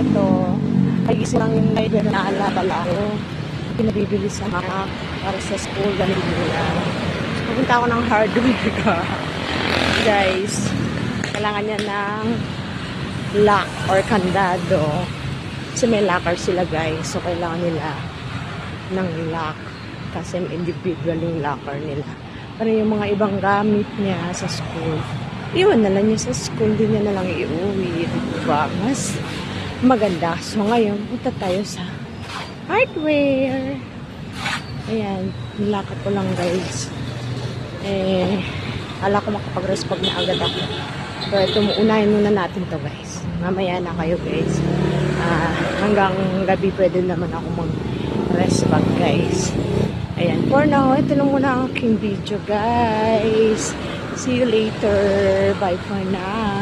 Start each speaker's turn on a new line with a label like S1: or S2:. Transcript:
S1: ito, nagising lang yung driver na pala ako. Pinabibili sa mga para sa school, ganun nila. Pupunta ako ng hardware ka. Guys, kailangan niya ng lock or kandado. Kasi may locker sila guys. So, kailangan nila ng lock. Kasi individual yung locker nila. Pero yung mga ibang gamit niya sa school, iwan na lang niya sa school. Hindi niya na lang iuwi. Diba? Mas maganda. So, ngayon, punta tayo sa hardware. Ayan. Nilakot ko lang guys. Ala ko makapag-respond na agad ako. Pero ito, unahin muna natin to guys. Mamaya na kayo guys. Hanggang gabi pwede naman ako mag-respond guys. Ayan. For now, ito lang muna ang aking video guys. See you later. Bye for now.